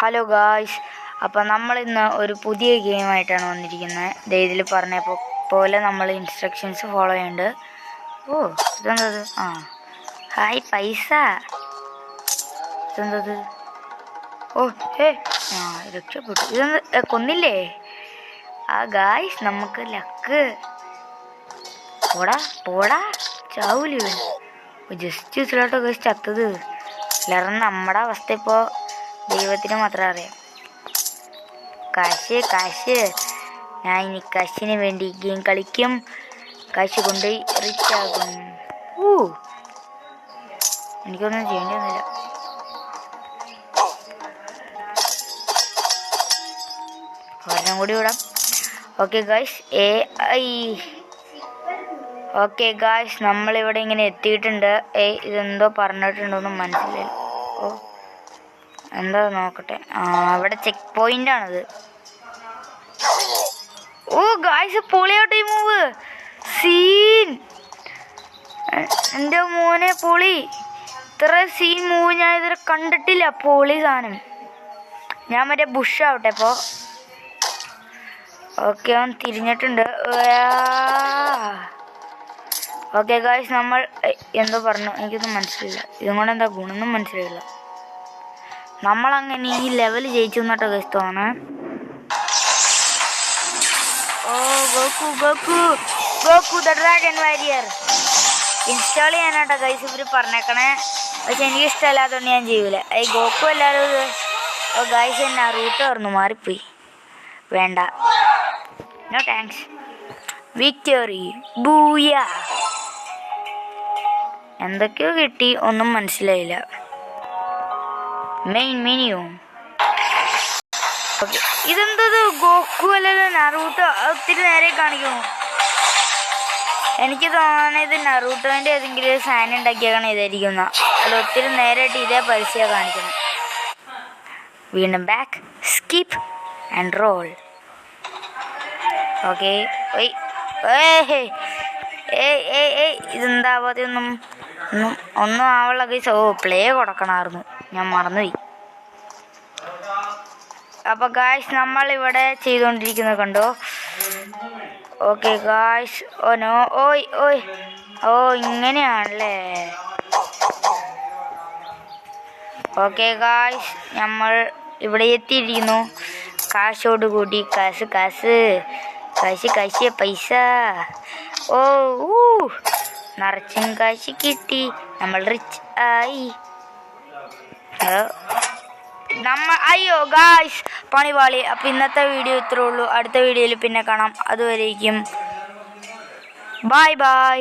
Hello guys, അപ്പോൾ നമ്മളിന്ന് ഒരു പുതിയ ഗെയിമായിട്ടാണ് വന്നിരിക്കുന്നത്. ഇതിൽ പറഞ്ഞ പോലെ നമ്മൾ ഇൻസ്ട്രക്ഷൻസ് ഫോളോ ചെയ്യുന്നുണ്ട്. ഓ ഇതെന്തത്? ഹായ് പൈസ. ഇതെന്തത്? ഓ രക്ഷപ്പെട്ടു. ഇതെന്ത് കൊന്നില്ലേ? ഗായ്സ് നമുക്ക് ലക്ക്. പോടാ ചാവൂലി. ജസ്റ്റ് ഇതിലോട്ടോ ഗൈസ് ചത്തത്. എല്ലാവരും നമ്മുടെ അവസ്ഥ ഇപ്പോൾ ദൈവത്തിന് മാത്രം അറിയാം. കാശ് ഞാൻ ഇനി കാശിന് വേണ്ടി ഗെയിം കളിക്കും. കാശ് കൊണ്ട് റിച്ച് ആകും. എനിക്കൊന്നും ചെയ്യേണ്ടിയൊന്നുമില്ല. ഒരെണ്ണം കൂടി വിടാം. ഓക്കെ ഗായ്സ് നമ്മളിവിടെ ഇങ്ങനെ എത്തിയിട്ടുണ്ട്. ഇതെന്തോ പറഞ്ഞിട്ടുണ്ടോന്നും മനസ്സിലായി. എന്താ നോക്കട്ടെ. ഇവിടെ ചെക്ക് പോയിന്റ് ആണത്. ഗായ്സ് പൊളിയോട്ടെ ഈ മൂവ്. സീൻ എൻ്റെ മോനെ പൊളി. ഇത്ര സീൻ മൂവ് ഞാൻ ഇതുവരെ കണ്ടിട്ടില്ല. പൊളി സാധനം. ഞാൻ മറ്റേ ബുഷ് ആവട്ടെ ഇപ്പോൾ. ഓക്കെ അവൻ തിരിഞ്ഞിട്ടുണ്ട്. ഓക്കെ ഗായ്സ് നമ്മൾ എന്തോ പറഞ്ഞു, എനിക്കൊന്നും മനസ്സിലായില്ല. ഇതുകൊണ്ട് എന്താ ഗുണമെന്നും മനസ്സിലായില്ല. നമ്മളങ്ങനെ ഈ ലെവൽ ജയിച്ചു എന്നിട്ടോ ഗൈസ് തോന്നേ. Goku the dragon warrior install ചെയ്യാനാട്ടോ ഗൈസ് ഇവർ പറഞ്ഞേക്കണേ. പക്ഷെ എനിക്ക് ഇഷ്ടമല്ലാത്തതുകൊണ്ട് ഞാൻ ചെയ്യൂല. ഗോക്കു എല്ലാവരും ഗൈസ് നറൂട്ടോ ആയിരുന്നു, മാറിപ്പോയി. വേണ്ട, നോ താങ്ക്സ്. Victory Booyah. എന്തൊക്കെയോ കിട്ടി, ഒന്നും മനസ്സിലായില്ല. Main menu. ഓക്കെ ഇതെന്തത്? ഗോക്കു അല്ലല്ലോ നറൂട്ടോ. ഒത്തിരി നേരെ കാണിക്കുന്നു. എനിക്ക് തോന്നുന്നത് നറൂട്ടോൻ്റെ ഏതെങ്കിലും സാധനം ഉണ്ടാക്കിയേക്കണം ഇതായിരിക്കുന്ന. അല്ല ഒത്തിരി നേരമായിട്ട് ഇതേ പരസ്യം കാണിക്കണം. വീണ്ടും back, skip and roll. Okay ഇതെന്താവാതെ ഒന്നും ആവുള്ള ഗൈസ്. പ്ലേ കൊടുക്കണമായിരുന്നു, ഞാൻ മറന്നുപോയി. അപ്പോൾ ഗായ്സ് നമ്മളിവിടെ ചെയ്തുകൊണ്ടിരിക്കുന്നത് കണ്ടോ. Okay guys. ഇങ്ങനെയാണല്ലേ. ഓക്കെ ഗായ്സ് നമ്മൾ ഇവിടെ എത്തിയിരിക്കുന്നു. കാശോട് കൂടി കാശ് പൈസ. നിറച്ചും കാശ് കിട്ടി, നമ്മൾ റിച്ച് ആയി. അയ്യോ ഗായ്സ് പണിപാളി. അപ്പം ഇന്നത്തെ വീഡിയോ ഇത്രേ ഉള്ളൂ. അടുത്ത വീഡിയോയിൽ പിന്നെ കാണാം. അതുവരേക്കും ബൈ.